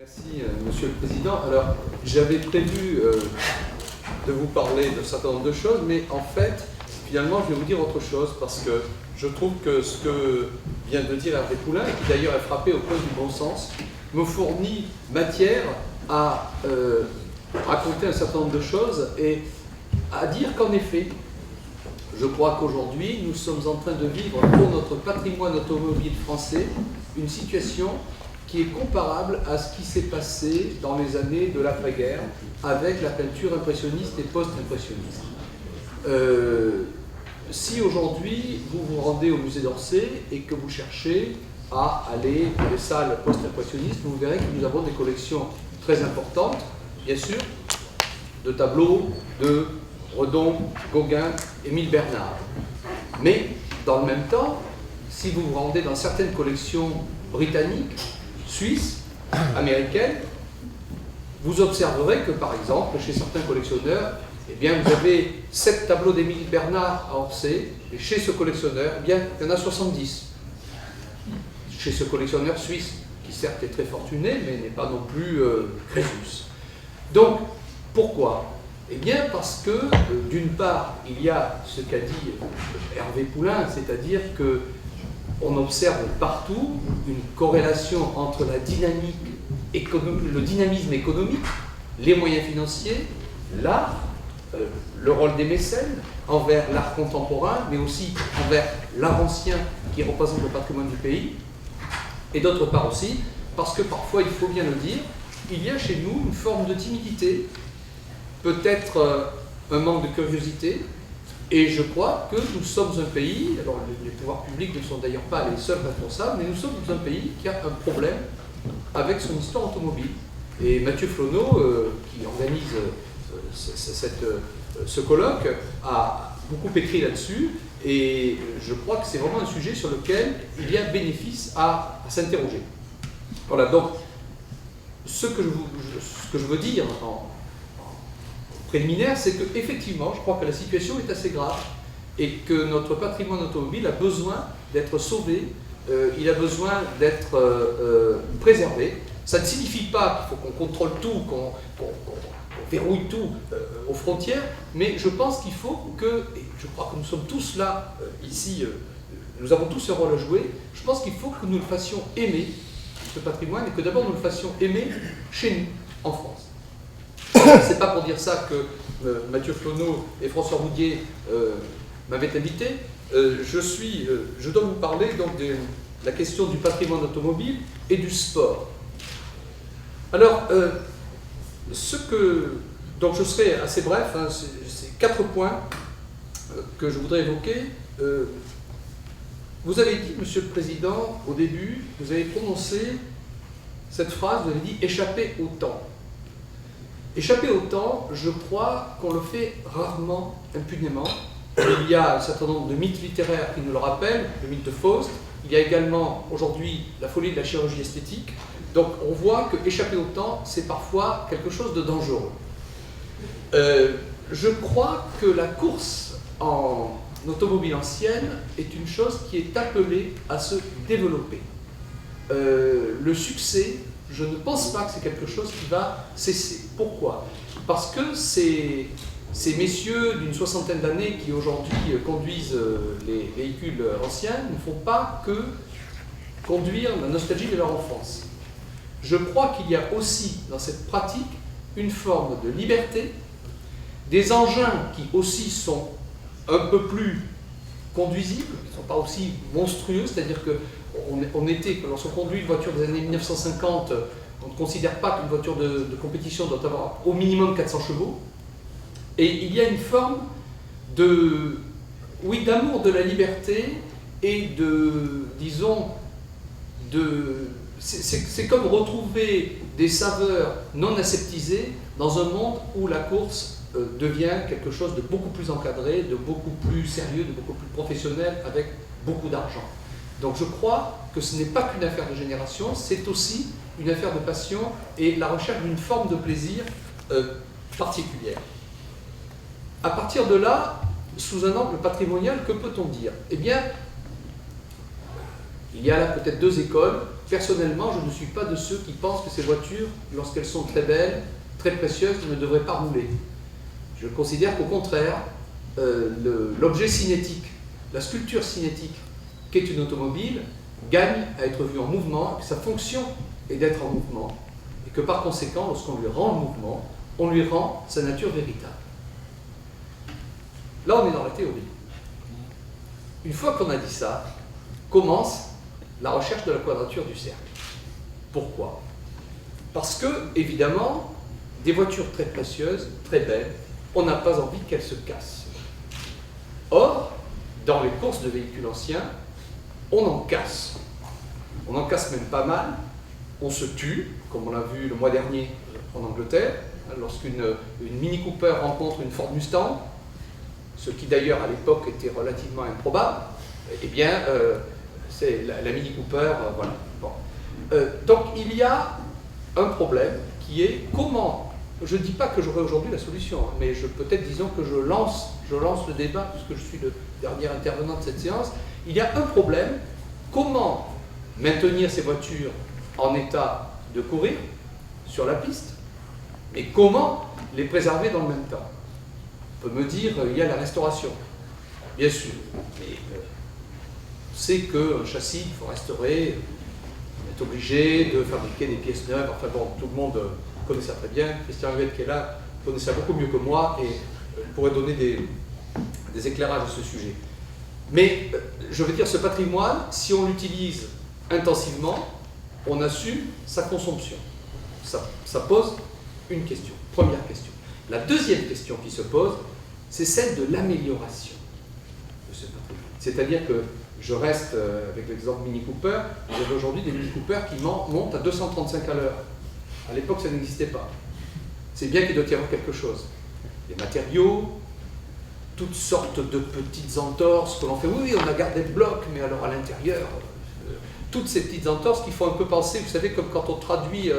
Merci, Monsieur le Président. Alors, j'avais prévu de vous parler d'un certain nombre de choses, mais en fait, finalement, je vais vous dire autre chose, parce que je trouve que ce que vient de dire Hervé Poulain, et qui d'ailleurs est frappé au point du bon sens, me fournit matière à raconter un certain nombre de choses et à dire qu'en effet, je crois qu'aujourd'hui, nous sommes en train de vivre pour notre patrimoine automobile français une situation qui est comparable à ce qui s'est passé dans les années de l'après-guerre avec la peinture impressionniste et post-impressionniste. Si aujourd'hui vous vous rendez au musée d'Orsay et que vous cherchez à aller dans les salles post-impressionnistes, vous verrez que nous avons des collections très importantes, bien sûr, de tableaux de Redon, Gauguin, Émile Bernard. Mais dans le même temps, si vous vous rendez dans certaines collections britanniques, suisses, américaines, vous observerez que, par exemple, chez certains collectionneurs, eh bien, vous avez 7 tableaux d'Émile Bernard à Orsay, et chez ce collectionneur, eh bien, il y en a 70. Chez ce collectionneur suisse, qui certes est très fortuné, mais n'est pas non plus Crésus. Donc, pourquoi ? Eh bien, parce que, d'une part, il y a ce qu'a dit Hervé Poulain, c'est-à-dire que on observe partout une corrélation entre la dynamique le dynamisme économique, les moyens financiers, l'art, le rôle des mécènes envers l'art contemporain, mais aussi envers l'art ancien qui représente le patrimoine du pays, et d'autre part aussi, parce que parfois, il faut bien le dire, il y a chez nous une forme de timidité, peut-être un manque de curiosité, et je crois que nous sommes un pays, alors les pouvoirs publics ne sont d'ailleurs pas les seuls responsables, mais nous sommes un pays qui a un problème avec son histoire automobile. Et Mathieu Flonneau, qui organise ce colloque, a beaucoup écrit là-dessus, et je crois que c'est vraiment un sujet sur lequel il y a bénéfice à s'interroger. Voilà, donc ce que je veux dire en préliminaire, c'est qu'effectivement, je crois que la situation est assez grave et que notre patrimoine automobile a besoin d'être sauvé, il a besoin d'être préservé. Ça ne signifie pas qu'il faut qu'on contrôle tout, qu'on verrouille tout aux frontières, mais je pense qu'il faut que, et je crois que nous sommes tous là, ici, nous avons tous un rôle à jouer, je pense qu'il faut que nous le fassions aimer, ce patrimoine, et que d'abord nous le fassions aimer chez nous, en France. C'est pas pour dire ça que Mathieu Flonneau et François Roudier m'avaient invité. Je dois vous parler donc de la question du patrimoine automobile et du sport. Alors, donc je serai assez bref, hein, c'est 4 points que je voudrais évoquer. Vous avez dit, Monsieur le Président, au début, vous avez prononcé cette phrase, vous avez dit « échapper au temps ». Échapper au temps, je crois qu'on le fait rarement, impunément. Il y a un certain nombre de mythes littéraires qui nous le rappellent, le mythe de Faust. Il y a également aujourd'hui la folie de la chirurgie esthétique. Donc on voit que échapper au temps, c'est parfois quelque chose de dangereux. Je crois que la course en automobile ancienne est une chose qui est appelée à se développer. Le succès, je ne pense pas que c'est quelque chose qui va cesser. Pourquoi ? Parce que ces messieurs d'une 60aine d'années qui aujourd'hui conduisent les véhicules anciens ne font pas que conduire la nostalgie de leur enfance. Je crois qu'il y a aussi dans cette pratique une forme de liberté, des engins qui aussi sont un peu plus conduisibles, qui ne sont pas aussi monstrueux, c'est-à-dire que lorsqu'on conduit une voiture des années 1950, on ne considère pas qu'une voiture de compétition doit avoir au minimum 400 chevaux. Et il y a une forme d'amour de la liberté et c'est comme retrouver des saveurs non aseptisées dans un monde où la course devient quelque chose de beaucoup plus encadré, de beaucoup plus sérieux, de beaucoup plus professionnel, avec beaucoup d'argent. Donc je crois que ce n'est pas qu'une affaire de génération, c'est aussi une affaire de passion et la recherche d'une forme de plaisir particulière. À partir de là, sous un angle patrimonial, que peut-on dire ? Eh bien, il y a là peut-être 2 écoles. personnellement, je ne suis pas de ceux qui pensent que ces voitures, lorsqu'elles sont très belles, très précieuses, ne devraient pas rouler. Je considère qu'au contraire, l'objet cinétique, la sculpture cinétique qu'est une automobile, gagne à être vue en mouvement, et que sa fonction est d'être en mouvement, et que par conséquent, lorsqu'on lui rend le mouvement, on lui rend sa nature véritable. Là, on est dans la théorie. Une fois qu'on a dit ça, commence la recherche de la quadrature du cercle. Pourquoi? Parce que, évidemment, des voitures très précieuses, très belles, on n'a pas envie qu'elles se cassent. Or, dans les courses de véhicules anciens, on en casse. On en casse même pas mal. On se tue, comme on l'a vu le mois dernier en Angleterre, lorsqu'une Mini Cooper rencontre une Ford Mustang, ce qui d'ailleurs à l'époque était relativement improbable, eh bien, c'est la Mini Cooper, voilà. Bon. Donc il y a un problème qui est comment, je ne dis pas que j'aurai aujourd'hui la solution, mais peut-être disons que je lance le débat, puisque je suis le dernier intervenant de cette séance, il y a un problème, comment maintenir ces voitures en état de courir sur la piste, mais comment les préserver dans le même temps? On peut me dire, il y a la restauration, bien sûr, mais on sait qu'un châssis, il faut restaurer, on est obligé de fabriquer des pièces neuves, enfin bon, tout le monde connaît ça très bien, Christian Huet qui est là connaît ça beaucoup mieux que moi et pourrait donner des éclairages à ce sujet. Mais je veux dire, ce patrimoine, si on l'utilise intensivement, on assume sa consomption. Ça pose une question, première question. La deuxième question qui se pose, c'est celle de l'amélioration de ce patrimoine. C'est-à-dire que je reste avec l'exemple Mini Cooper, vous avez aujourd'hui des Mini Cooper qui montent à 235 à l'heure. À l'époque, ça n'existait pas. C'est bien qu'il doit y avoir quelque chose. Les matériaux, toutes sortes de petites entorses que l'on fait. Oui, on a gardé le bloc, mais alors à l'intérieur, toutes ces petites entorses qui font un peu penser, vous savez, comme quand on traduit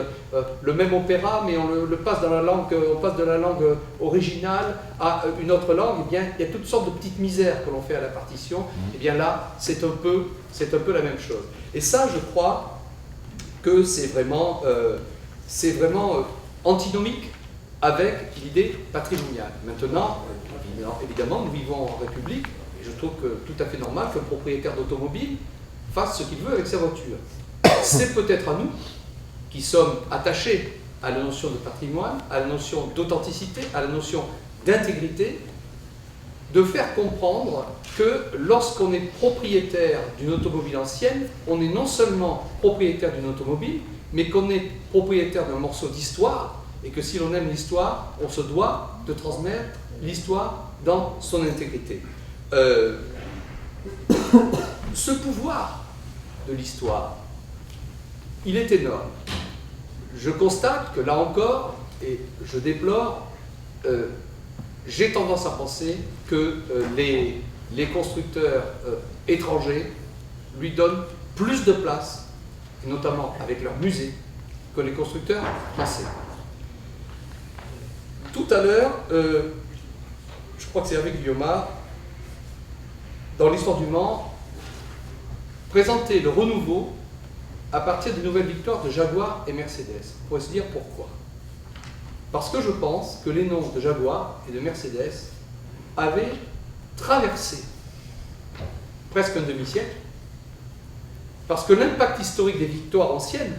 le même opéra, mais on le passe dans la langue, on passe de la langue originale à une autre langue, eh bien, il y a toutes sortes de petites misères que l'on fait à la partition. Et bien là, c'est un peu la même chose. Et ça, je crois que c'est vraiment antinomique avec l'idée patrimoniale. Maintenant, évidemment, nous vivons en République, et je trouve que tout à fait normal qu'un propriétaire d'automobile fasse ce qu'il veut avec sa voiture. C'est peut-être à nous, qui sommes attachés à la notion de patrimoine, à la notion d'authenticité, à la notion d'intégrité, de faire comprendre que lorsqu'on est propriétaire d'une automobile ancienne, on est non seulement propriétaire d'une automobile, mais qu'on est propriétaire d'un morceau d'histoire, et que si l'on aime l'histoire, on se doit de transmettre l'histoire dans son intégrité. Ce pouvoir de l'histoire, il est énorme. Je constate que là encore, et je déplore, j'ai tendance à penser que les constructeurs étrangers lui donnent plus de place, et notamment avec leurs musées, que les constructeurs français. Tout à l'heure, je crois que c'est avec Guillaume, dans l'histoire du Mans, présenter le renouveau à partir des nouvelles victoires de Jaguar et Mercedes. On pourrait se dire pourquoi. Parce que je pense que les noms de Jaguar et de Mercedes avaient traversé presque un demi-siècle, parce que l'impact historique des victoires anciennes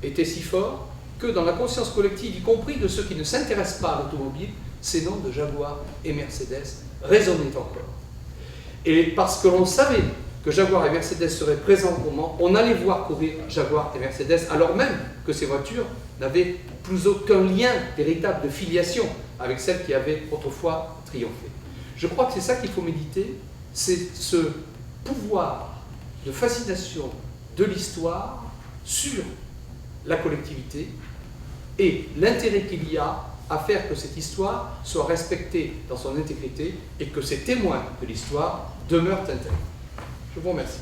était si fort que dans la conscience collective, y compris de ceux qui ne s'intéressent pas à l'automobile, ces noms de Jaguar et Mercedes résonnaient encore. Et parce que l'on savait que Jaguar et Mercedes seraient présents au Mans, on allait voir courir Jaguar et Mercedes, alors même que ces voitures n'avaient plus aucun lien véritable de filiation avec celles qui avaient autrefois triomphé. Je crois que c'est ça qu'il faut méditer, c'est ce pouvoir de fascination de l'histoire sur la collectivité et l'intérêt qu'il y a à faire que cette histoire soit respectée dans son intégrité et que ces témoins de l'histoire demeurent intègres. Je vous remercie.